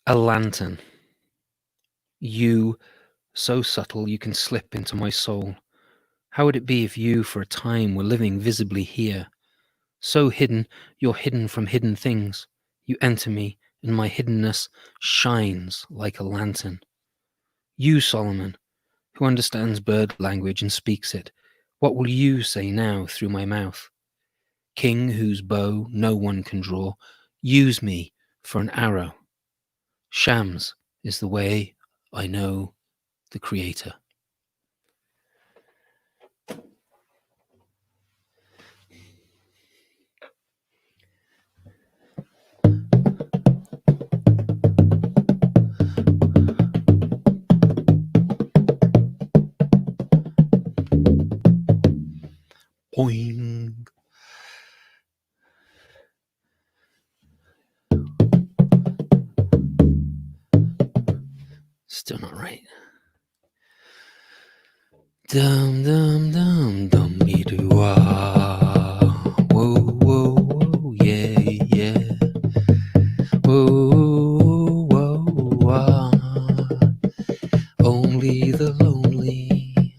A lantern. You, so subtle you can slip into my soul. How would it be if you, for a time, were living visibly here? So hidden, you're hidden from hidden things. You enter me, and my hiddenness shines like a lantern. You, Solomon, who understands bird language and speaks it, what will you say now through my mouth? King whose bow no one can draw, use me for an arrow. Shams is the way I know the Creator. Boing. Still not right. Dum dum dum dum be doo wah. Whoa whoa whoa yeah yeah. Whoa whoa wah. Only the lonely.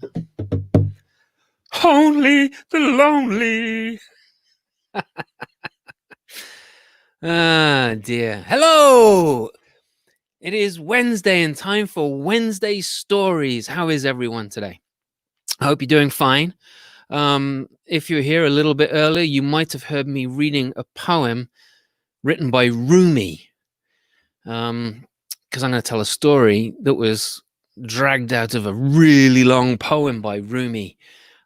Only the lonely. Ah dear. Hello. It is Wednesday and time for Wednesday Stories. How is everyone today? I hope you're doing fine. If you're here a little bit earlier, you might have heard me reading a poem written by Rumi. Because I'm going to tell a story that was dragged out of a really long poem by Rumi.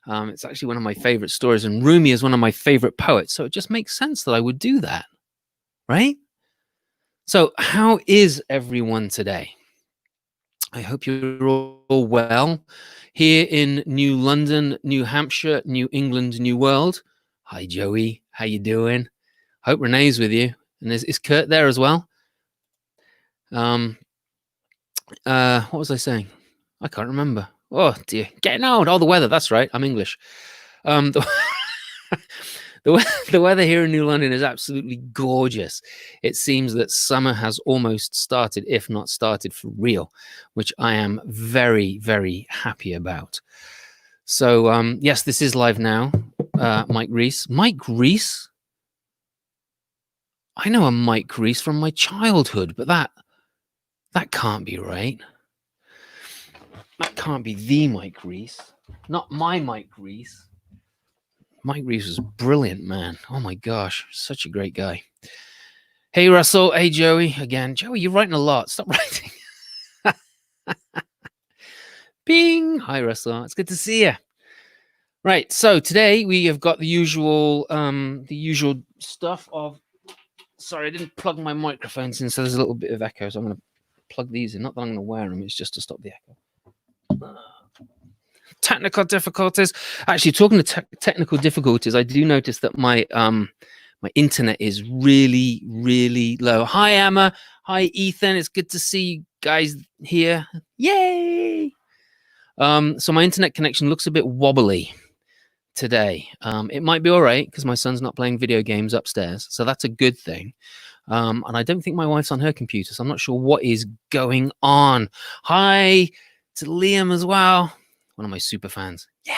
It's actually one of my favorite stories, and Rumi is one of my favorite poets, so it just makes sense that I would do that, right? So, how is everyone today? I hope you're all well. Here in New London, New Hampshire, New England, New World. Hi, Joey. How you doing? Hope Renee's with you. And is Kurt there as well? What was I saying? I can't remember. Oh, dear. Getting old. Oh, the weather. That's right. I'm English. The weather here in New London is absolutely gorgeous. It seems that summer has almost started, if not started for real, which I am very, very happy about. So, yes, this is live now. Mike Reese. Mike Reese? I know a Mike Reese from my childhood, but that can't be right. That can't be the Mike Reese. Not my Mike Reese. Mike Reese was brilliant, man. Oh my gosh, such a great guy. Hey, Russell. Hey, Joey. Again, Joey, you're writing a lot. Stop writing. Ping. Hi, Russell. It's good to see you. Right. So today we have got the usual stuff of. Sorry, I didn't plug my microphones in, so there's a little bit of echo. So I'm going to plug these in. Not that I'm going to wear them. It's just to stop the echo. Technical difficulties. Actually, talking to technical difficulties, I do notice that my internet is really, really low. Hi, Emma. Hi, Ethan. It's good to see you guys here. Yay! So my internet connection looks a bit wobbly today. It might be all right because my son's not playing video games upstairs, so that's a good thing. And I don't think my wife's on her computer, so I'm not sure what is going on. Hi to Liam as well. One of my super fans. Yeah.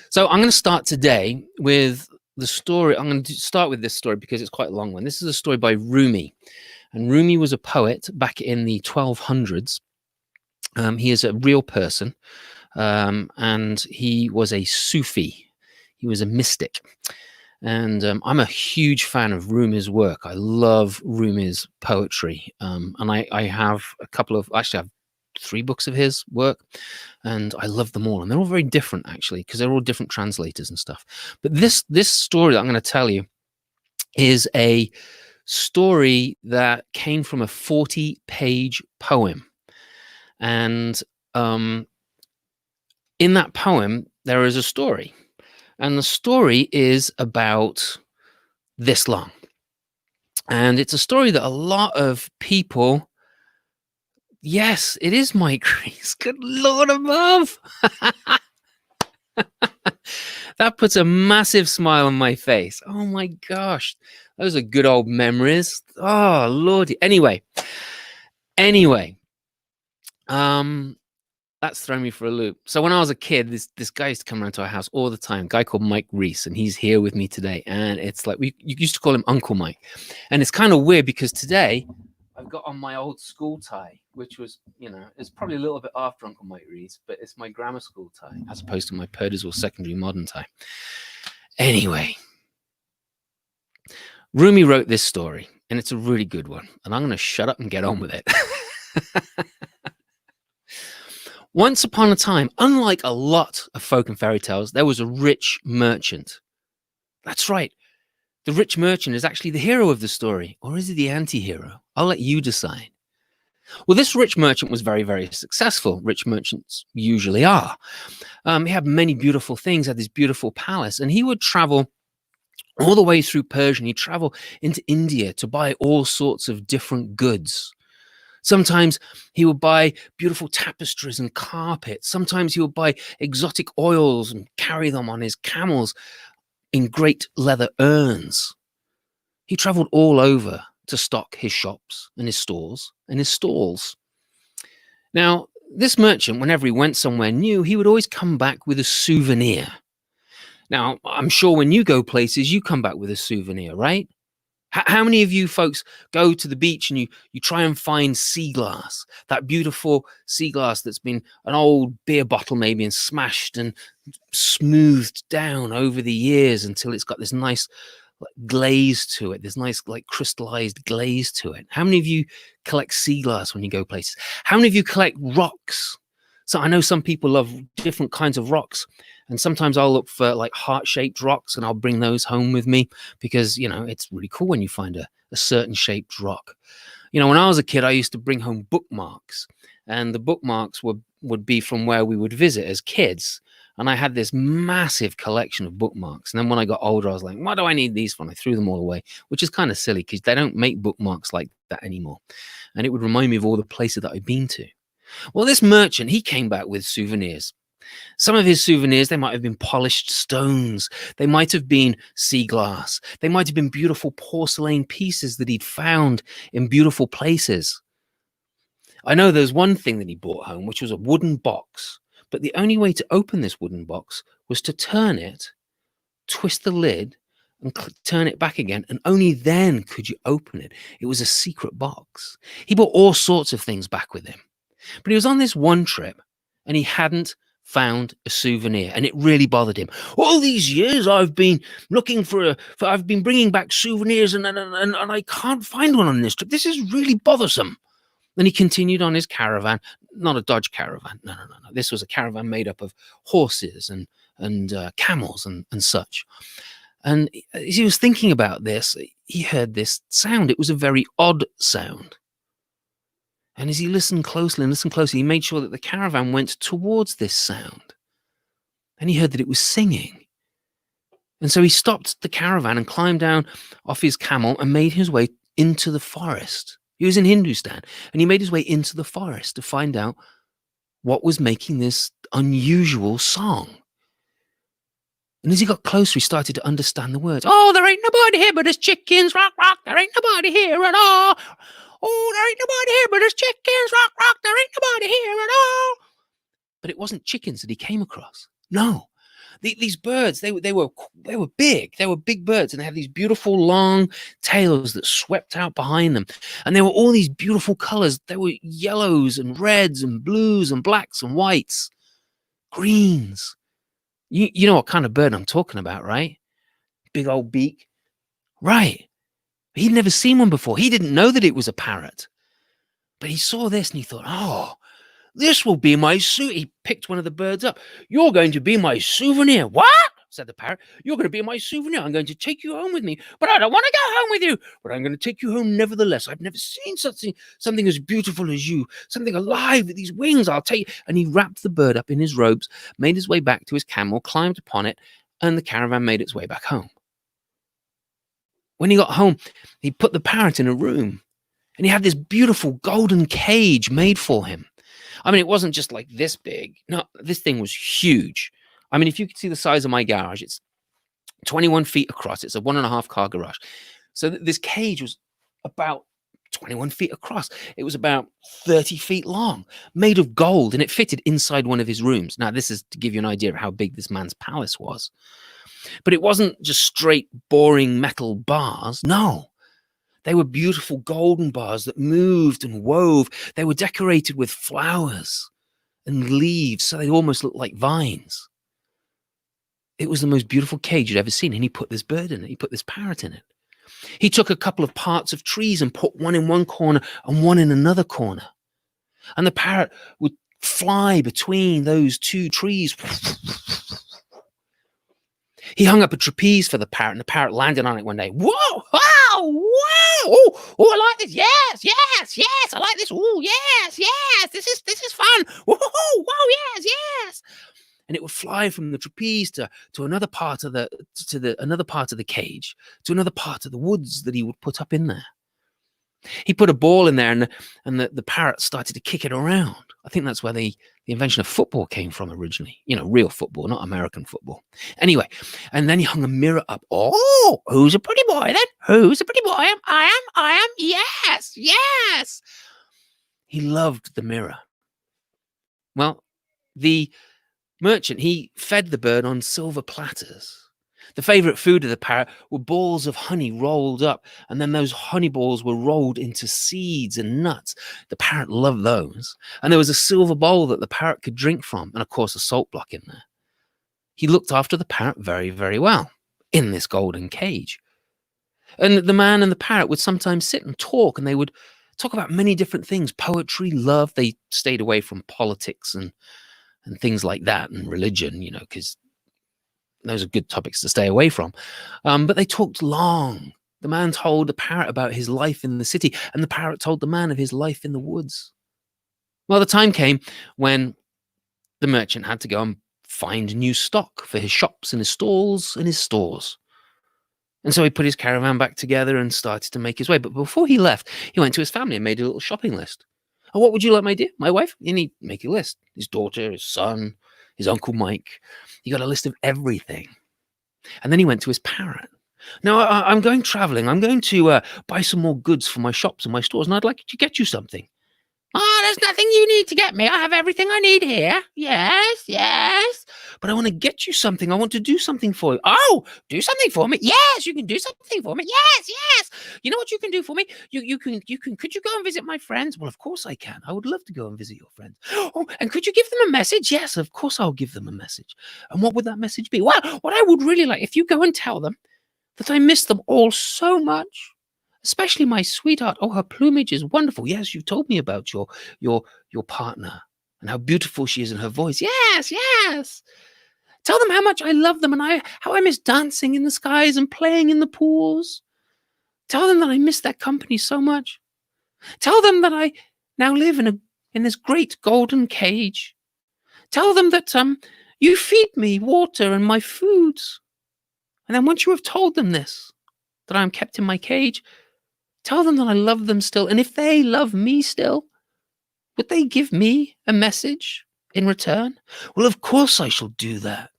So I'm going to start today with the story. I'm going to start with this story because it's quite a long one. This is a story by Rumi. And Rumi was a poet back in the 1200s. He is a real person. And he was a Sufi. He was a mystic. And I'm a huge fan of Rumi's work. I love Rumi's poetry. And I have I have 3 books of his work, and I love them all. And they're all very different, actually, because they're all different translators and stuff. But this story that I'm going to tell you is a story that came from a 40-page poem. And in that poem, there is a story. And the story is about this long. And it's a story that a lot of people... Yes, it is Mike Reese. Good Lord above. That puts a massive smile on my face. Oh my gosh. Those are good old memories. Oh lordy. Anyway, that's thrown me for a loop. So when I was a kid, this guy used to come around to our house all the time, a guy called Mike Reese, and he's here with me today. And it's like you used to call him Uncle Mike. And it's kind of weird because today I've got on my old school tie, which was, it's probably a little bit after Uncle Mike Reese, but it's my grammar school tie as opposed to my Purdy's secondary modern tie. Anyway, Rumi wrote this story, and it's a really good one. And I'm going to shut up and get on with it. Once upon a time, unlike a lot of folk and fairy tales, there was a rich merchant. That's right. The rich merchant is actually the hero of the story, or is he the anti-hero? I'll let you decide. Well, this rich merchant was very, very successful. Rich merchants usually are. He had many beautiful things, had this beautiful palace, and he would travel all the way through Persia, and he'd travel into India to buy all sorts of different goods. Sometimes he would buy beautiful tapestries and carpets. Sometimes he would buy exotic oils and carry them on his camels in great leather urns. He traveled all over to stock his shops and his stores and his stalls. Now, this merchant, whenever he went somewhere new, he would always come back with a souvenir. Now, I'm sure when you go places, you come back with a souvenir, right? How many of you folks go to the beach and you try and find sea glass, that beautiful sea glass that's been an old beer bottle maybe and smashed and smoothed down over the years until it's got this nice glaze to it, this nice crystallized glaze to it? How many of you collect sea glass when you go places? How many of you collect rocks? So I know some people love different kinds of rocks, and sometimes I'll look for heart-shaped rocks and I'll bring those home with me because, it's really cool when you find a certain shaped rock. When I was a kid, I used to bring home bookmarks, and the bookmarks would be from where we would visit as kids. And I had this massive collection of bookmarks. And then when I got older, I was like, what do I need these for? And I threw them all away, which is kind of silly because they don't make bookmarks like that anymore. And it would remind me of all the places that I've been to. Well, this merchant, he came back with souvenirs. Some of his souvenirs, they might have been polished stones. They might have been sea glass. They might have been beautiful porcelain pieces that he'd found in beautiful places. I know there's one thing that he brought home, which was a wooden box. But the only way to open this wooden box was to turn it, twist the lid, and turn it back again. And only then could you open it. It was a secret box. He brought all sorts of things back with him. But he was on this one trip and he hadn't found a souvenir, and it really bothered him. All these years I've been looking I've been bringing back souvenirs and I can't find one on this trip. This is really bothersome. And he continued on his caravan, not a Dodge Caravan. No. This was a caravan made up of horses and camels and such. And as he was thinking about this, he heard this sound. It was a very odd sound. And as he listened closely, he made sure that the caravan went towards this sound. And he heard that it was singing. And so he stopped the caravan and climbed down off his camel and made his way into the forest. He was in Hindustan, and he made his way into the forest to find out what was making this unusual song. And as he got closer, he started to understand the words. Oh, there ain't nobody here but us chickens, rock, rock. There ain't nobody here at all. Oh, there ain't nobody here but us chickens, rock, rock. There ain't nobody here at all. But it wasn't chickens that he came across. No. These birds, they were big. They were big birds, and they had these beautiful long tails that swept out behind them. And they were all these beautiful colors. There were yellows and reds and blues and blacks and whites, greens. You know what kind of bird I'm talking about, right? Big old beak. Right. He'd never seen one before. He didn't know that it was a parrot. But he saw this and he thought, oh, this will be my He picked one of the birds up. You're going to be my souvenir. What? Said the parrot. You're going to be my souvenir. I'm going to take you home with me. But I don't want to go home with you. But I'm going to take you home nevertheless. I've never seen something as beautiful as you. Something alive with these wings. I'll take you. And he wrapped the bird up in his robes, made his way back to his camel, climbed upon it, and the caravan made its way back home. When he got home, he put the parrot in a room. And he had this beautiful golden cage made for him. I mean, it wasn't just like this big. No, this thing was huge. I mean, if you could see the size of my garage, it's 21 feet across. It's a 1.5 car garage. So this cage was about 21 feet across. It was about 30 feet long, made of gold, and it fitted inside one of his rooms. Now, this is to give you an idea of how big this man's palace was. But it wasn't just straight, boring metal bars. No, they were beautiful golden bars that moved and wove. They were decorated with flowers and leaves, so they almost looked like vines. It was the most beautiful cage you'd ever seen, and he put this bird in it. He put this parrot in it. He took a couple of parts of trees and put one in one corner and one in another corner. And the parrot would fly between those two trees. He hung up a trapeze for the parrot, and the parrot landed on it one day. Whoa! Wow! Wow! Oh, I like this. Yes, yes, yes. I like this. Oh, yes, yes. This is fun. Whoa! Wow! Yes, yes. And it would fly from the trapeze to another part of another part of the cage, to another part of the woods that he would put up in there. He put a ball in there, and the parrot started to kick it around. I think that's where the invention of football came from originally. You know, real football, not American football. Anyway, and then he hung a mirror up. Oh, who's a pretty boy then? Who's a pretty boy? I am. Yes, yes. He loved the mirror. Well, the merchant, he fed the bird on silver platters. The favorite food of the parrot were balls of honey rolled up, and then those honey balls were rolled into seeds and nuts. The parrot loved those. And there was a silver bowl that the parrot could drink from, and of course a salt block in there. He looked after the parrot very, very well in this golden cage. And the man and the parrot would sometimes sit and talk, and they would talk about many different things: poetry, love. They stayed away from politics and things like that, and religion, you know, because those are good topics to stay away from. But they talked long. The man told the parrot about his life in the city, and the parrot told the man of his life in the woods. Well, the time came when the merchant had to go and find new stock for his shops and his stalls and his stores. And so he put his caravan back together and started to make his way. But before he left, he went to his family and made a little shopping list. Oh, what would you like, my dear? My wife? And he'd make a list. His daughter, his son, his Uncle Mike. He got a list of everything. And then he went to his parrot. Now, I'm going traveling. I'm going to buy some more goods for my shops and my stores, and I'd like to get you something. Oh, there's nothing you need to get me. I have everything I need here. Yes, yes. But I want to get you something. I want to do something for you. Oh, do something for me? Yes, you can do something for me. Yes, yes. You know what you can do for me? You can. Could you go and visit my friends? Well, of course I can. I would love to go and visit your friends. Oh, and could you give them a message? Yes, of course I'll give them a message. And what would that message be? Well, what I would really like, if you go and tell them that I miss them all so much. Especially my sweetheart. Oh, her plumage is wonderful. Yes, you told me about your partner and how beautiful she is in her voice. Yes, yes. Tell them how much I love them and how I miss dancing in the skies and playing in the pools. Tell them that I miss their company so much. Tell them that I now live in this great golden cage. Tell them that you feed me water and my foods. And then once you have told them this, that I am kept in my cage, tell them that I love them still. And if they love me still, would they give me a message in return? Well, of course I shall do that.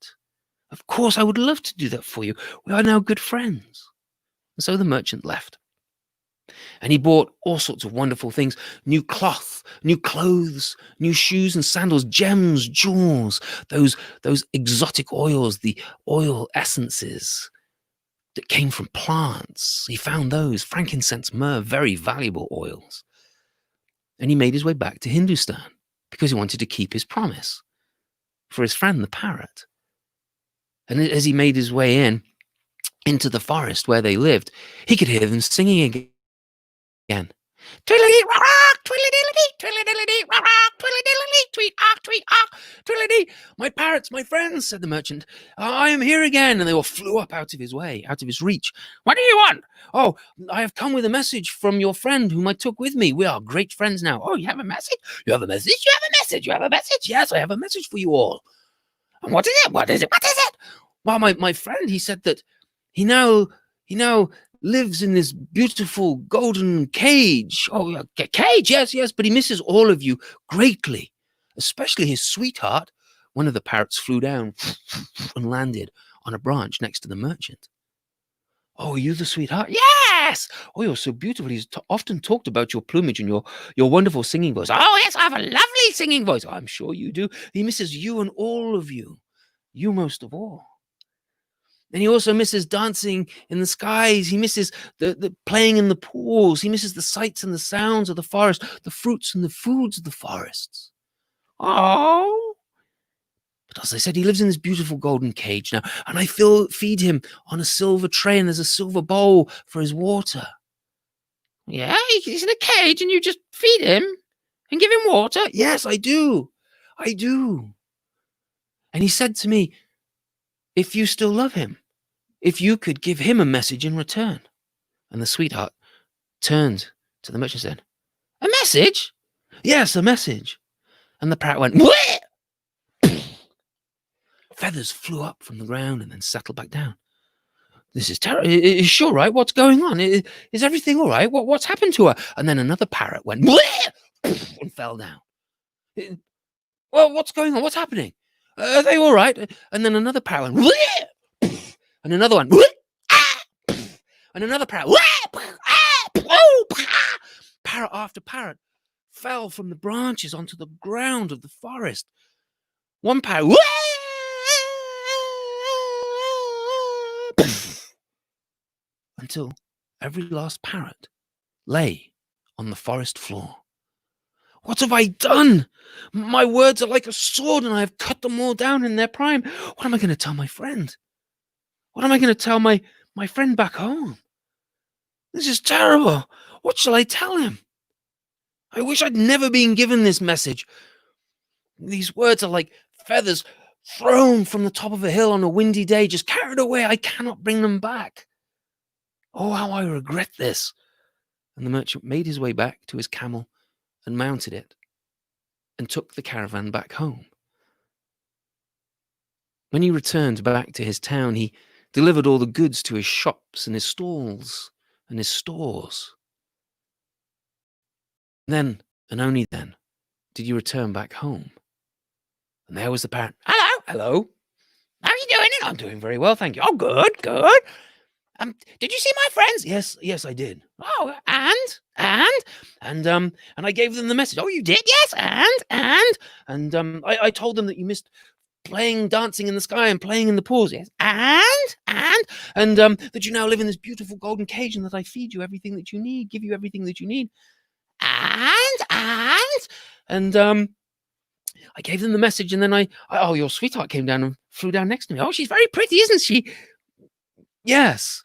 Of course, I would love to do that for you. We are now good friends. And so the merchant left. And he bought all sorts of wonderful things: new cloth, new clothes, new shoes and sandals, gems, jewels, those exotic oils, the oil essences that came from plants. He found those, frankincense, myrrh, very valuable oils. And he made his way back to Hindustan because he wanted to keep his promise for his friend, the parrot. And as he made his way into the forest where they lived, he could hear them singing again. Twiddly rock, twiddly twiddly rock, twiddly tweet tweet twiddly. My parrots, my friends, said the merchant. I am here again. And they all flew up out of his way, out of his reach. What do you want? Oh, I have come with a message from your friend whom I took with me. We are great friends now. Oh, you have a message? You have a message? You have a message? You have a message? Yes, I have a message for you all. And what is it? What is it? What is it? Well, my friend, he said that he now lives in this beautiful golden cage. Oh, cage, yes, but he misses all of you greatly, especially his sweetheart. one of the parrots flew down and landed on a branch next to the merchant. "Oh, are you the sweetheart?" "Yes!" "Oh, you're so beautiful. He's often talked about your plumage and your wonderful singing voice." "Oh, yes, I have a lovely singing voice." "I'm sure you do. He misses you and all of you. You most of all. And he also misses dancing in the skies. He misses the playing in the pools. He misses the sights and the sounds of the forest, the fruits and the foods of the forests." Oh. But as I said, he lives in this beautiful golden cage now, and I feed him on a silver tray, and there's a silver bowl for his water. "Yeah, he's in a cage, and you just feed him and give him water?" "Yes, I do. I do." And he said to me, "If you still love him, if you could give him a message in return." And the sweetheart turned to the merchant and said, "A message?" "Yes, a message." And the parrot went, "What?" Feathers flew up from the ground and then settled back down. "This is terrible. Is she all right? What's going on? Is everything all right? What's happened to her?" And then another parrot went, "Bleh!" and fell down. "Well, what's going on? What's happening? Are they all right?" And then another parrot went, "Bleh!" and another one, "Bleh! Ah!" and another parrot, "Bleh! Ah! Oh!" Parrot after parrot fell from the branches onto the ground of the forest. One parrot, until every last parrot lay on the forest floor. What have I done? My words are like a sword, and I have cut them all down in their prime. What am I going to tell my friend? What am I going to tell my friend back home? This is terrible. What shall I tell him? I wish I'd never been given this message. These words are like feathers thrown from the top of a hill on a windy day, just carried away. I cannot bring them back. Oh, how I regret this. And the merchant made his way back to his camel and mounted it and took the caravan back home. When he returned back to his town, he delivered all the goods to his shops and his stalls and his stores. Then, and only then, did he return back home. And there was the parrot. "Hello, hello. How are you doing?" "I'm doing very well, thank you." "Oh, good, good. Did you see my friends?" Yes, I did." "Oh, and I gave them the message." "Oh, you did?" "Yes, and I told them that you missed playing, dancing in the sky and playing in the pools." "Yes, and that you now live in this beautiful golden cage, and that I feed you everything that you need, give you everything that you need." And I gave them the message, and then oh, your sweetheart came down and flew down next to me. "Oh, she's very pretty, isn't she?" "Yes."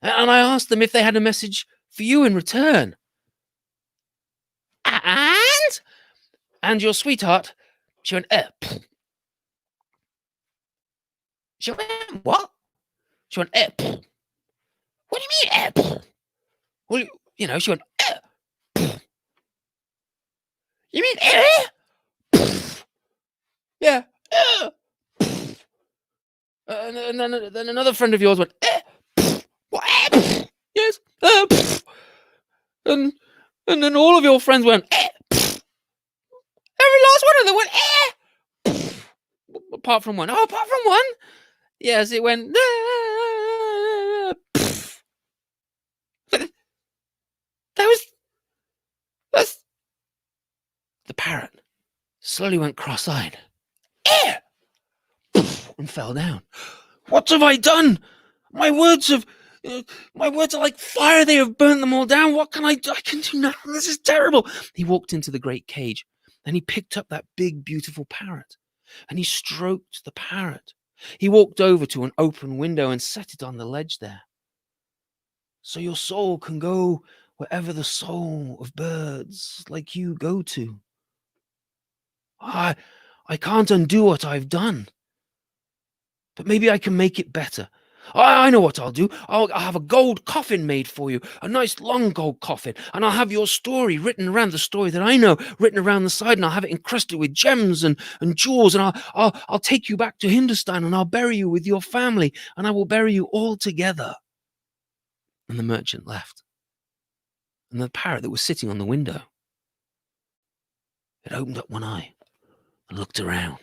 And I asked them if they had a message for you in return. And your sweetheart, she went, She went, "What?" She went, "What do you mean, Well, she went, "You mean, Yeah, and then another friend of yours went, "What, Yes, and then all of your friends went, Every last one of them went, apart from one. Oh, apart from one? Yes, it went, That was, that's, the parrot slowly went cross-eyed, and fell down. What have I done? My words are like fire. They have burnt them all down. What can I do? I can do nothing. This is terrible. He walked into the great cage, and he picked up that big, beautiful parrot, and he stroked the parrot. He walked over to an open window and set it on the ledge there. So your soul can go wherever the soul of birds like you go to. I can't undo what I've done, but maybe I can make it better. I know what I'll do. I'll have a gold coffin made for you, a nice long gold coffin, and I'll have your story written around, the story that I know, written around the side, and I'll have it encrusted with gems and jewels, and I'll take you back to Hindustan, and I'll bury you with your family, and I will bury you all together. And the merchant left. And the parrot that was sitting on the window, it opened up one eye and looked around.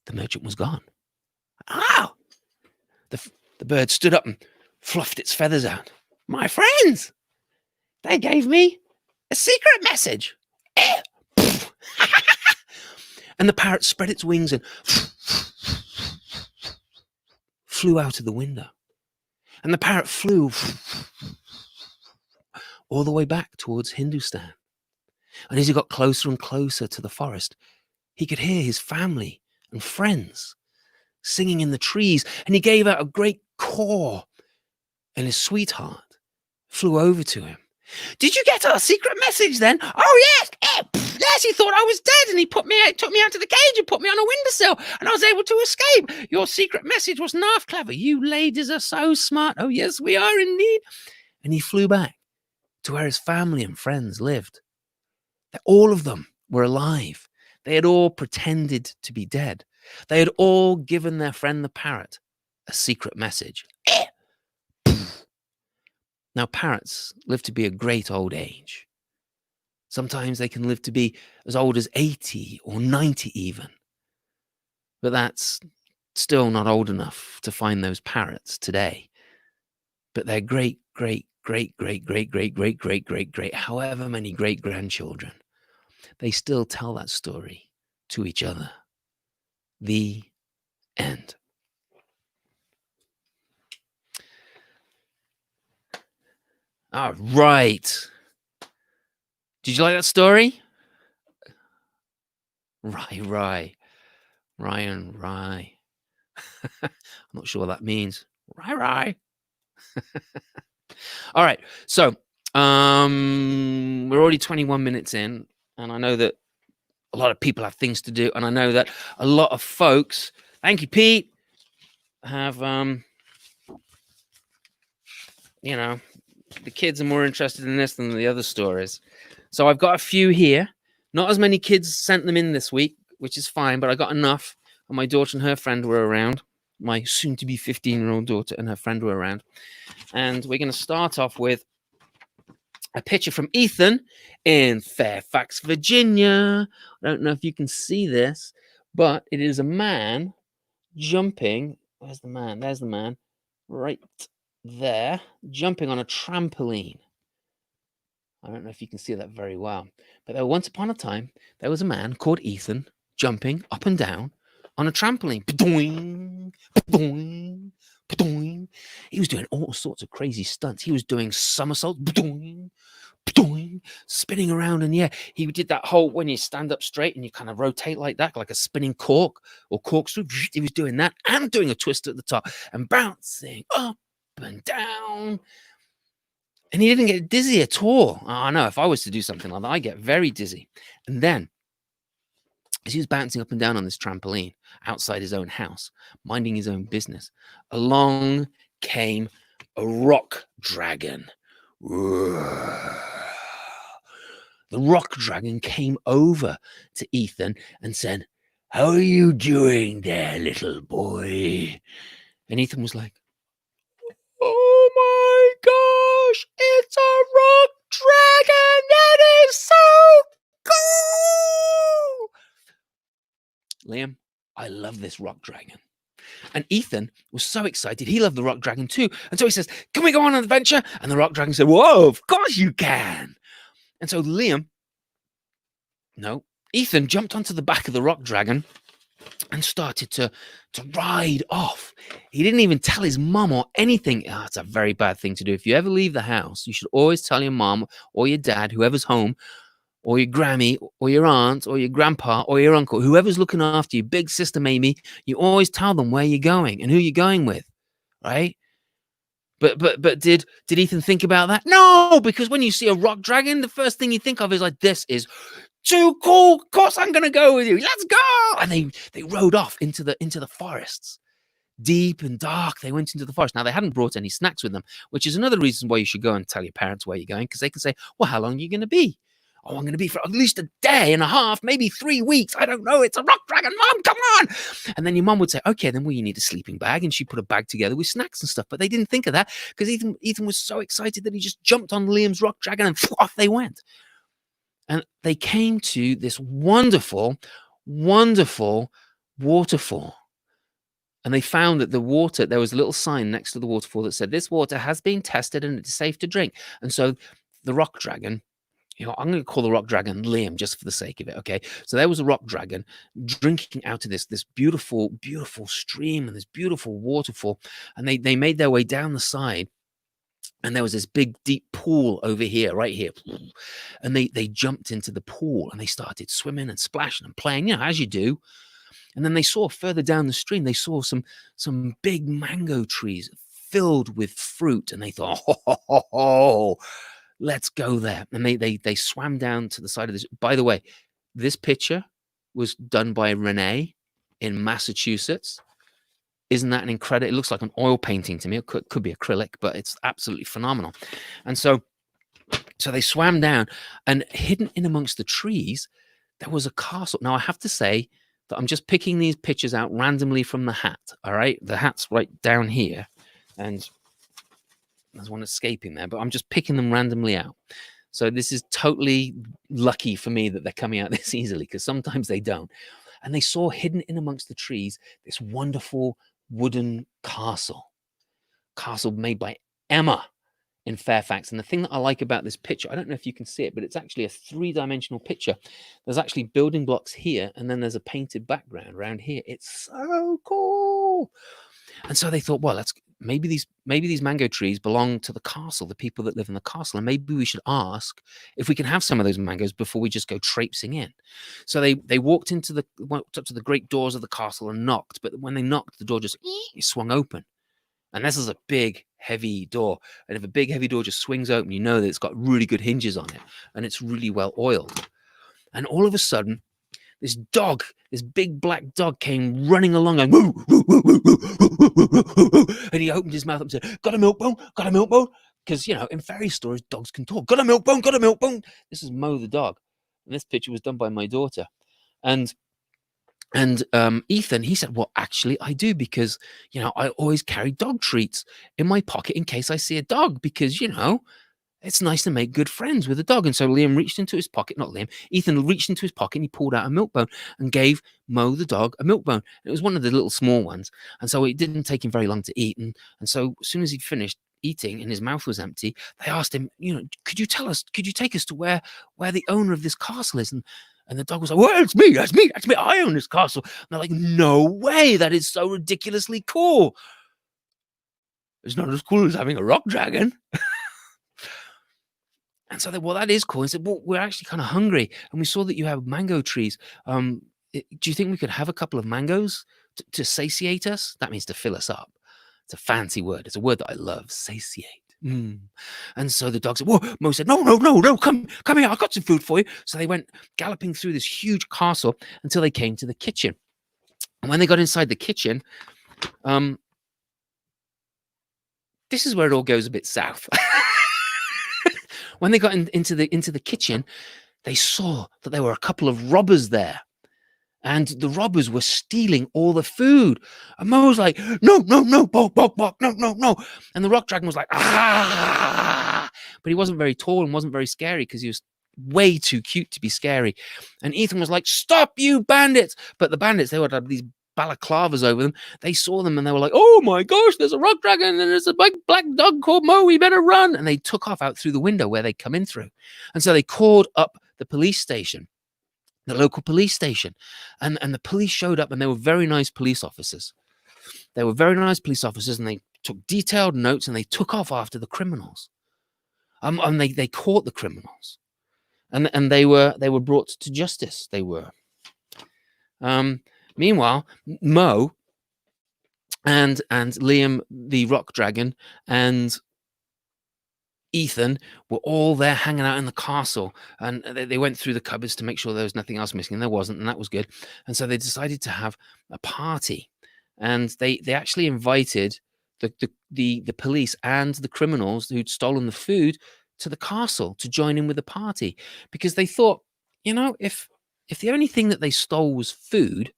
The merchant was gone. Oh! The bird stood up and fluffed its feathers out. My friends, they gave me a secret message. And the parrot spread its wings and flew out of the window. And the parrot flew all the way back towards Hindustan. And as he got closer and closer to the forest, he could hear his family and friends singing in the trees. And he gave out a great caw. And his sweetheart flew over to him. Did you get our secret message then? Oh, yes. Yes, he thought I was dead, and he took me out to the cage and put me on a windowsill, and I was able to escape. Your secret message was half clever. You ladies are so smart. Oh, yes, we are indeed. And he flew back to where his family and friends lived. All of them were alive. They had all pretended to be dead. They had all given their friend the parrot a secret message. Now, parrots live to be a great old age. Sometimes they can live to be as old as 80 or 90 even. But that's still not old enough to find those parrots today. But their great, however many great-grandchildren, they still tell that story to each other. The end. All right. Did you like that story? Rye. Ryan. I'm not sure what that means. Rye. All right. So, we're already 21 minutes in, and I know that a lot of people have things to do, and I know that a lot of folks, thank you, Pete, have, the kids are more interested in this than the other stories. So I've got a few here. Not as many kids sent them in this week, which is fine, but I got enough. And my daughter and her friend were around. My soon-to-be 15-year-old daughter and her friend were around. And we're going to start off with a picture from Ethan in Fairfax, Virginia. I don't know if you can see this, but it is a man jumping. Where's the man? There's the man. Right there, jumping on a trampoline. I don't know if you can see that very well, but once upon a time, there was a man called Ethan jumping up and down on a trampoline. Ba-doing, ba-doing, ba-doing. He was doing all sorts of crazy stunts. He was doing somersaults, ba-doing, ba-doing, spinning around in the air. He did that whole, when you stand up straight and you kind of rotate like that, like a spinning cork or corkscrew. He was doing that and doing a twist at the top and bouncing up and down. And he didn't get dizzy at all. I know, if I was to do something like that, I get very dizzy. And then, as he was bouncing up and down on this trampoline outside his own house, minding his own business, along came a rock dragon. The rock dragon came over to Ethan and said, "How are you doing there, little boy?" And Ethan was like, "Oh my gosh, it's a rock dragon! That is so cool!" Liam, I love this rock dragon. And Ethan was so excited. He loved the rock dragon too. And so he says, "Can we go on an adventure?" And the rock dragon said, "Whoa, of course you can." And so Ethan jumped onto the back of the rock dragon and started to ride off. He didn't even tell his mom or anything. Oh, it's a very bad thing to do. If you ever leave the house, you should always tell your mom or your dad, whoever's home, or your Grammy, or your aunt, or your grandpa, or your uncle, whoever's looking after you, big sister maybe, you always tell them where you're going and who you're going with, right? But did Ethan think about that? No, because when you see a rock dragon, the first thing you think of is like, this is too cool. Of course I'm gonna go with you. Let's go. And they rode off into the forests. Deep and dark, they went into the forest. Now, they hadn't brought any snacks with them, which is another reason why you should go and tell your parents where you're going, because they can say, "Well, how long are you going to be?" "Oh, I'm going to be for at least a day and a half, maybe 3 weeks. I don't know. It's a rock dragon, Mom. Come on." And then your mom would say, "Okay, then, well, you need a sleeping bag." And she put a bag together with snacks and stuff. But they didn't think of that because Ethan was so excited that he just jumped on Liam's rock dragon and off they went. And they came to this wonderful, wonderful waterfall. And they found that the water, there was a little sign next to the waterfall that said, "This water has been tested and it's safe to drink." And so the rock dragon, I'm going to call the rock dragon Liam just for the sake of it. Okay. So there was a rock dragon drinking out of this beautiful, beautiful stream and this beautiful waterfall. And they made their way down the side. And there was this big, deep pool over here, right here. And they jumped into the pool and they started swimming and splashing and playing, as you do. And then they saw further down the stream, they saw some big mango trees filled with fruit. And they thought, oh, let's go there. And they swam down to the side of this. By the way, this picture was done by Renee in Massachusetts. Isn't that an incredible? It looks like an oil painting to me. It could be acrylic, but it's absolutely phenomenal. And so they swam down, and hidden in amongst the trees, there was a castle. Now, I have to say that I'm just picking these pictures out randomly from the hat. All right. The hat's right down here. And there's one escaping there, but I'm just picking them randomly out. So this is totally lucky for me that they're coming out this easily, because sometimes they don't. And they saw hidden in amongst the trees this wonderful wooden castle made by Emma in Fairfax. And the thing that I like about this picture, I don't know if you can see it, but it's actually a 3-dimensional picture. There's actually building blocks here, and then there's a painted background around here. It's so cool. And so they thought, well, maybe these mango trees belong to the castle, the people that live in the castle, and maybe we should ask if we can have some of those mangoes before we just go traipsing in. So they walked up to the great doors of the castle and knocked, but when they knocked, the door just swung open. And this is a big, heavy door. And if a big, heavy door just swings open, you know that it's got really good hinges on it, and it's really well oiled. And all of a sudden, this big black dog came running along and woo, woo, woo, woo, woo, woo, woo, woo, woo, and he opened his mouth up and said, "Got a milk bone? Got a milk bone?" Because, in fairy stories, dogs can talk. "Got a milk bone? Got a milk bone?" This is Mo the dog. And this picture was done by my daughter. And Ethan, he said, "Well, actually, I do, because, I always carry dog treats in my pocket in case I see a dog, because, it's nice to make good friends with a dog." And so Ethan reached into his pocket and he pulled out a milk bone and gave Mo the dog a milk bone. It was one of the little small ones. And so it didn't take him very long to eat. And so as soon as he'd finished eating and his mouth was empty, they asked him, "Could you take us to where the owner of this castle is?" And the dog was like, "Well, it's me. I own this castle." And they're like, "No way. That is so ridiculously cool." "It's not as cool as having a rock dragon." And so well, that is cool. And said, "Well, we're actually kind of hungry, and we saw that you have mango trees. Do you think we could have a couple of mangoes to satiate us?" That means to fill us up. It's a fancy word. It's a word that I love, satiate. And so the dog said, "Whoa." Mo said, "No, come here. I've got some food for you." So they went galloping through this huge castle until they came to the kitchen. And when they got inside the kitchen, this is where it all goes a bit south. When they got into the kitchen, they saw that there were a couple of robbers there. And the robbers were stealing all the food. And Mo was like, "No, bok, no." And the rock dragon was like, "Ah!" But he wasn't very tall and wasn't very scary, because he was way too cute to be scary. And Ethan was like, "Stop, you bandits!" But the bandits, they would have these balaclavas over them. They saw them and they were like, "Oh my gosh, there's a rock dragon and there's a big black dog called Mo. We better run." And they took off out through the window where they'd come in through. And so they called up the police station, the local police station, and the police showed up, and they were very nice police officers. And they took detailed notes, and they took off after the criminals. And they caught the criminals, and they were brought to justice. They were. Meanwhile, Mo and Liam the rock dragon and Ethan were all there hanging out in the castle, and they went through the cupboards to make sure there was nothing else missing, and there wasn't, and that was good. And so they decided to have a party, and they actually invited the police and the criminals who'd stolen the food to the castle to join in with the party, because they thought, if the only thing that they stole was food,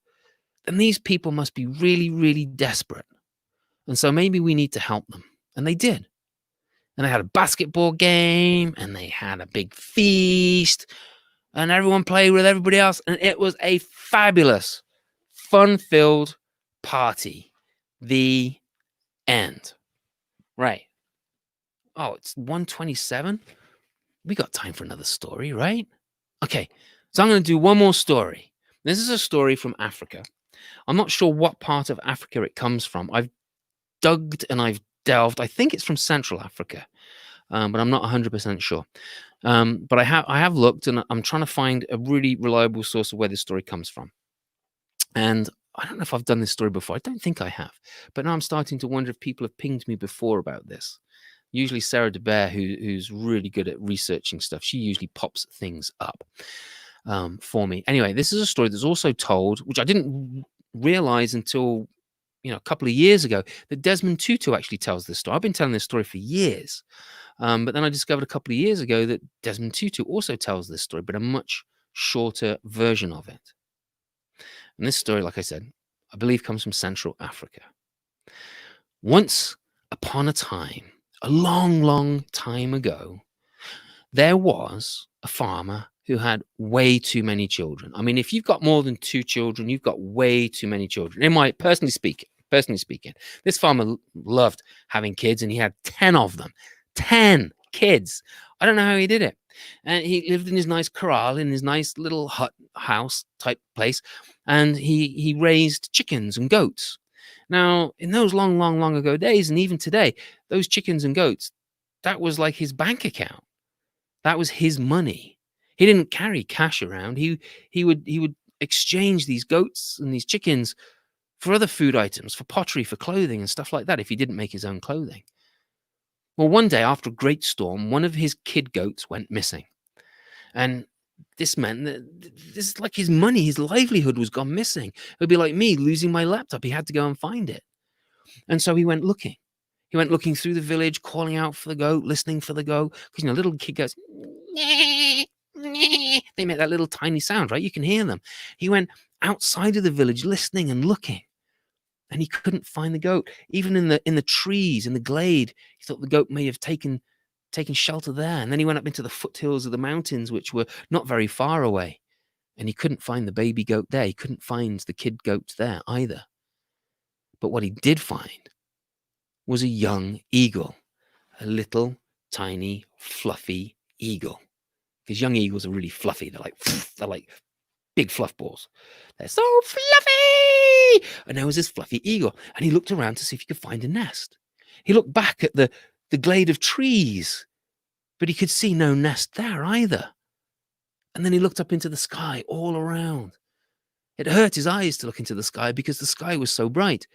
then these people must be really, really desperate, and so maybe we need to help them. And they did. And they had a basketball game, and they had a big feast, and everyone played with everybody else. And it was a fabulous fun-filled party. The end. Right. Oh, it's 1:27. We got time for another story, right? Okay. So I'm going to do one more story. This is a story from Africa. I'm not sure what part of Africa it comes from. I've dug and I've delved. I think it's from Central Africa, but I'm not 100% sure. But I have looked, and I'm trying to find a really reliable source of where this story comes from. And I don't know if I've done this story before. I don't think I have. But now I'm starting to wonder if people have pinged me before about this. Usually Sarah DeBear, who's really good at researching stuff, she usually pops things up for me. Anyway, this is a story that's also told, which I didn't realize until a couple of years ago, that Desmond Tutu actually tells this story. I've been telling this story for years. But then I discovered a couple of years ago that Desmond Tutu also tells this story, but a much shorter version of it. And this story, like I said, I believe comes from Central Africa. Once upon a time, a long, long time ago, there was a farmer who had way too many children. I mean, if you've got more than 2 children, you've got way too many children. In my personally speaking, this farmer loved having kids, and he had 10 of them. 10 kids. I don't know how he did it. And he lived in his nice corral, in his nice little hut house type place, and he raised chickens and goats. Now, in those long, long, long ago days, and even today, those chickens and goats, that was like his bank account. That was his money. He didn't carry cash around. He would exchange these goats and these chickens for other food items, for pottery, for clothing and stuff like that, if he didn't make his own clothing. Well, one day after a great storm, one of his kid goats went missing. And this meant that this is like his money, his livelihood was gone missing. It would be like me losing my laptop. He had to go and find it. And so he went looking. He went looking through the village, calling out for the goat, listening for the goat. Because, little kid goes, "Nyeh, nyeh." They make that little tiny sound, right? You can hear them. He went outside of the village, listening and looking. And he couldn't find the goat. Even in the trees, in the glade, he thought the goat may have taken shelter there. And then he went up into the foothills of the mountains, which were not very far away. And he couldn't find the baby goat there. He couldn't find the kid goat there either. But what he did find was a young eagle, a little, tiny, fluffy eagle. Because young eagles are really fluffy. They're like big fluff balls. They're so fluffy. And there was this fluffy eagle. And he looked around to see if he could find a nest. He looked back at the glade of trees, but he could see no nest there either. And then he looked up into the sky all around. It hurt his eyes to look into the sky because the sky was so bright,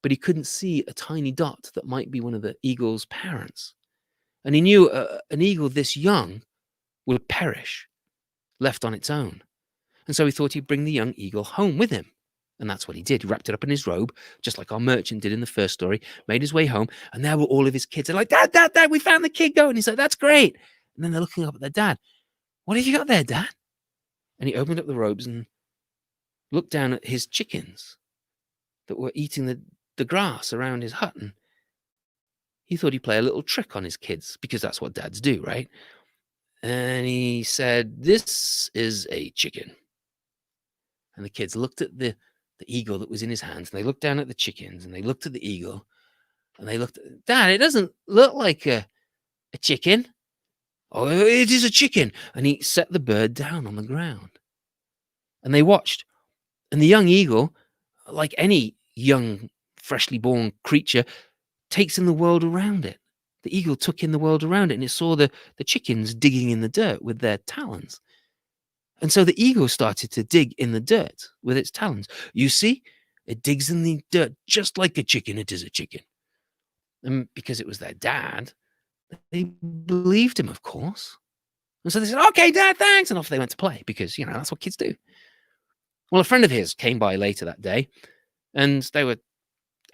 but he couldn't see a tiny dot that might be one of the eagle's parents. And he knew an eagle this young would perish, left on its own. And so he thought he'd bring the young eagle home with him. And that's what he did. He wrapped it up in his robe, just like our merchant did in the first story, made his way home, and there were all of his kids. They're like, Dad, we found the kid goat. And he's like, that's great. And then they're looking up at their dad. What have you got there, Dad? And he opened up the robes and looked down at his chickens that were eating the grass around his hut. And he thought he'd play a little trick on his kids, because that's what dads do, right? And he said, this is a chicken. And the kids looked at the eagle that was in his hands, and they looked down at the chickens, and they looked at the eagle, and they looked at, Dad, it doesn't look like a chicken. Oh, it is a chicken. And he set the bird down on the ground. And they watched. And the young eagle, like any young, freshly born creature, takes in the world around it. The eagle took in the world around it, and it saw the chickens digging in the dirt with their talons. And so the eagle started to dig in the dirt with its talons. You see, it digs in the dirt just like a chicken. It is a chicken. And because it was their dad, they believed him, of course. And so they said, okay, Dad, thanks. And off they went to play, because, that's what kids do. Well, a friend of his came by later that day, and they were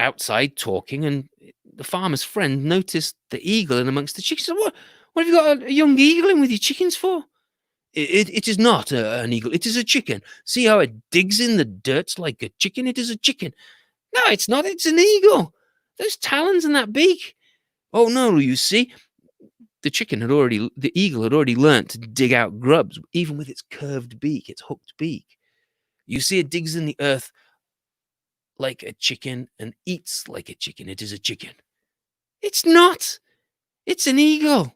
outside talking, and the farmer's friend noticed the eagle in amongst the chickens. He said, what have you got a young eagle in with your chickens for? It is not an eagle. It is a chicken. See how it digs in the dirt like a chicken? It is a chicken. No, it's not. It's an eagle. Those talons and that beak. Oh, no, you see, the eagle had already learnt to dig out grubs, even with its curved beak, its hooked beak. You see, it digs in the earth like a chicken and eats like a chicken. It is a chicken. It's not. It's an eagle.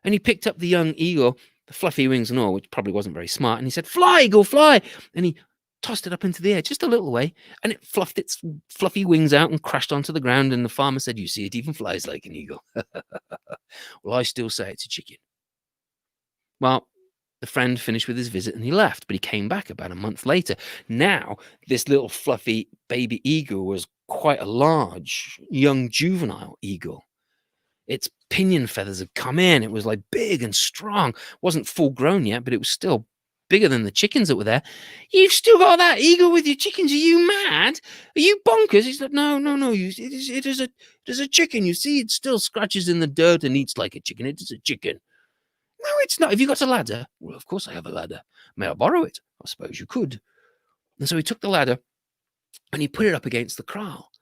And he picked up the young eagle, the fluffy wings and all, which probably wasn't very smart. And he said, "Fly, eagle, fly." And he tossed it up into the air just a little way. And it fluffed its fluffy wings out and crashed onto the ground. And the farmer said, "You see, it even flies like an eagle." Well, I still say it's a chicken. Well, the friend finished with his visit and he left, but he came back about a month later. Now, this little fluffy baby eagle was quite a large, young juvenile eagle. Its pinion feathers had come in. It was like big and strong. Wasn't full grown yet, but it was still bigger than the chickens that were there. "You've still got that eagle with your chickens? Are you mad? Are you bonkers?" He said, "No, no, no. It is a chicken. You see, it still scratches in the dirt and eats like a chicken. It is a chicken." "No, it's not. Have you got a ladder?" "Well, of course I have a ladder. May I borrow it?" "I suppose you could." And so he took the ladder and he put it up against the kraal,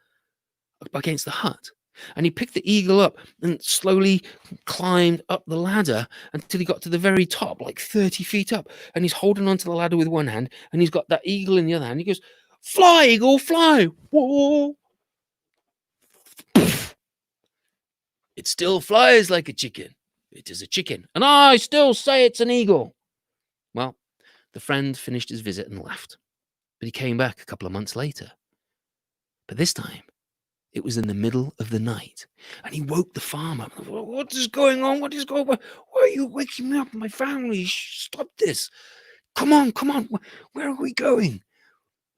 up against the hut. And he picked the eagle up and slowly climbed up the ladder until he got to the very top, like 30 feet up. And he's holding onto the ladder with one hand and he's got that eagle in the other hand. He goes, "Fly, eagle, fly." Whoa. "It still flies like a chicken. It is a chicken. And I still say it's an eagle." Well, the friend finished his visit and left. But he came back a couple of months later. But this time, it was in the middle of the night, and he woke the farmer. "What is going on? What is going on? Why are you waking me up? My family, stop this. Come on, come on. Where are we going?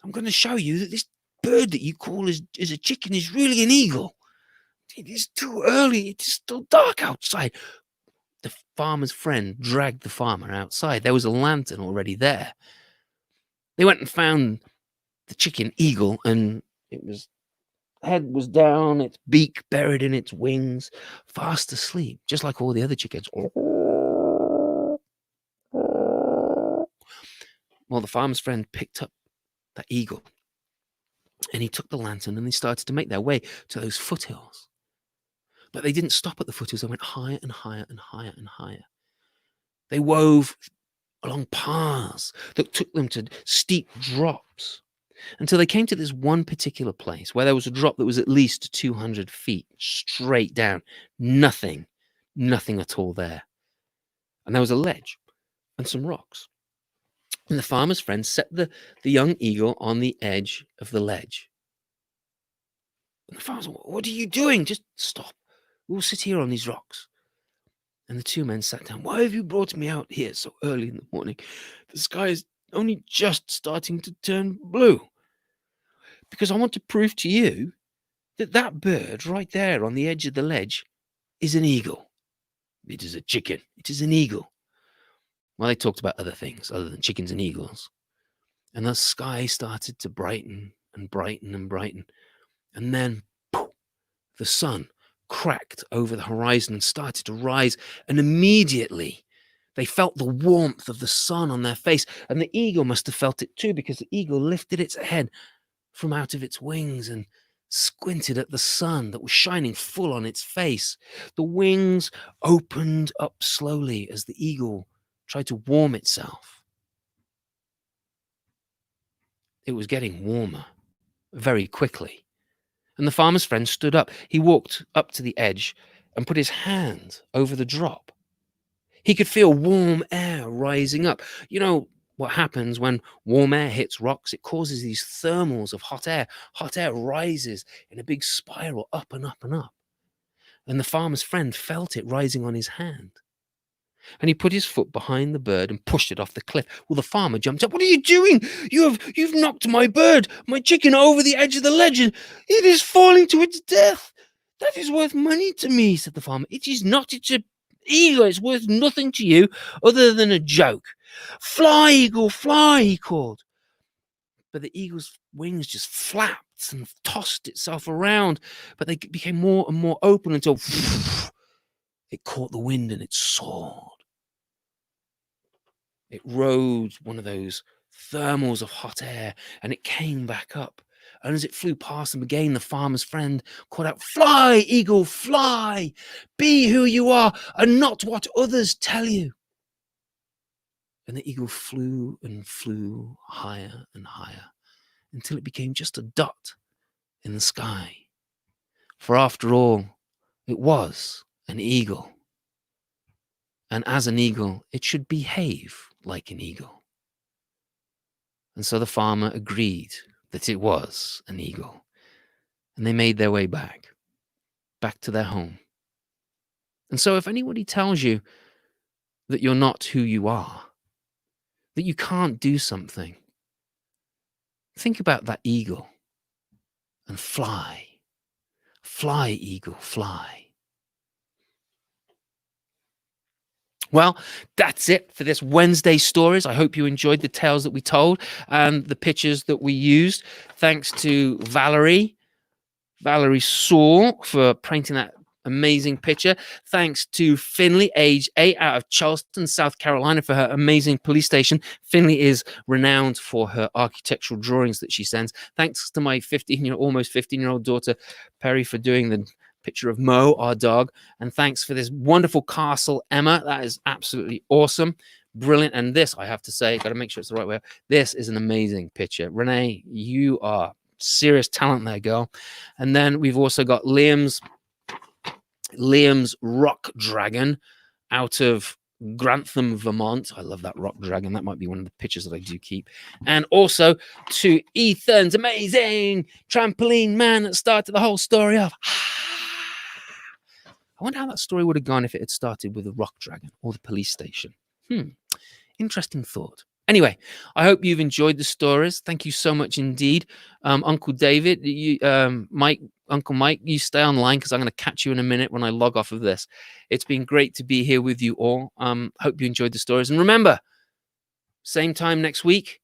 I'm going to show you that this bird that you call is a chicken is really an eagle. It is too early. It is still dark outside." The farmer's friend dragged the farmer outside. There was a lantern already there. They went and found the chicken eagle, and it was head was down, its beak buried in its wings, fast asleep, just like all the other chickens. Well, the farmer's friend picked up that eagle and he took the lantern and they started to make their way to those foothills. But they didn't stop at the foothills. They went higher and higher and higher and higher. They wove along paths that took them to steep drops until they came to this one particular place where there was a drop that was at least 200 feet straight down. Nothing at all there. And there was a ledge and some rocks. And the farmer's friend set the young eagle on the edge of the ledge. And the farmer said, "What are you doing? Just stop. We'll sit here on these rocks." And the two men sat down. "Why have you brought me out here so early in the morning? The sky is only just starting to turn blue." "Because I want to prove to you that that bird right there on the edge of the ledge is an eagle." "It is a chicken. It is an eagle." Well, they talked about other things other than chickens and eagles. And the sky started to brighten and brighten and brighten. And then poof, the sun cracked over the horizon and started to rise. And immediately they felt the warmth of the sun on their face. And the eagle must have felt it too, because the eagle lifted its head from out of its wings and squinted at the sun that was shining full on its face. The wings opened up slowly as the eagle tried to warm itself. It was getting warmer very quickly. And the farmer's friend stood up. He walked up to the edge and put his hand over the drop. He could feel warm air rising up. You know what happens when warm air hits rocks? It causes these thermals of hot air. Hot air rises in a big spiral up and up and up. And the farmer's friend felt it rising on his hand. And he put his foot behind the bird and pushed it off the cliff. Well, the farmer jumped up. "What are you doing? You've knocked my bird, my chicken, over the edge of the ledge. It is falling to its death. That is worth money to me," said the farmer. "It is not. It's an eagle. It's worth nothing to you other than a joke. Fly, eagle, fly," he called. But the eagle's wings just flapped and tossed itself around, but they became more and more open until it caught the wind and it soared. It rode one of those thermals of hot air and it came back up. And as it flew past them again, the farmer's friend called out, "Fly, eagle, fly! Be who you are and not what others tell you." And the eagle flew and flew higher and higher until it became just a dot in the sky. For after all, it was an eagle. And as an eagle, it should behave like an eagle. And so the farmer agreed that it was an eagle. And they made their way back to their home. And so if anybody tells you that you're not who you are, that you can't do something, think about that eagle and fly. Fly, eagle, fly. Well, that's it for this Wednesday Stories. I hope you enjoyed the tales that we told and the pictures that we used. Thanks to Valerie Saul, for painting that amazing picture. Thanks to Finley, age 8, out of Charleston, South Carolina, for her amazing police station. Finley is renowned for her architectural drawings that she sends. Thanks to my almost 15-year-old daughter, Perry, for doing the picture of Mo, our dog. And thanks for this wonderful castle, Emma. That is absolutely awesome. Brilliant. And this, I have to say, got to make sure it's the right way. This is an amazing picture. Renee, you are serious talent there, girl. And then we've also got Liam's rock dragon out of Grantham, Vermont. I love that rock dragon. That might be one of the pictures that I do keep. And also to Ethan's amazing trampoline man that started the whole story off. I wonder how that story would have gone if it had started with a rock dragon or the police station. Interesting thought. Anyway, I hope you've enjoyed the stories. Thank you so much indeed. Uncle David, Uncle Mike, you stay online because I'm going to catch you in a minute when I log off of this. It's been great to be here with you all. Hope you enjoyed the stories. And remember, same time next week,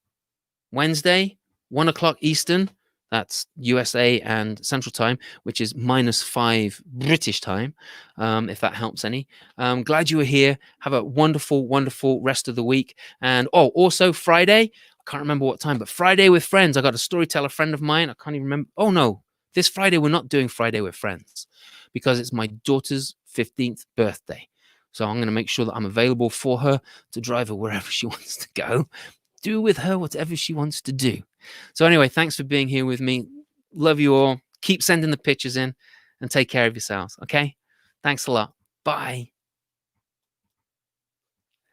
Wednesday, 1 o'clock Eastern. That's USA and Central Time, which is -5 British time, if that helps any. Glad you were here. Have a wonderful, wonderful rest of the week. And also Friday, I can't remember what time, but Friday with Friends. I got a storyteller friend of mine. I can't even remember. Oh, no, this Friday, we're not doing Friday with Friends because it's my daughter's 15th birthday. So I'm going to make sure that I'm available for her to drive her wherever she wants to go. Do with her whatever she wants to do. So anyway, thanks for being here with me. Love you all. Keep sending the pictures in and take care of yourselves. Okay? Thanks a lot. Bye.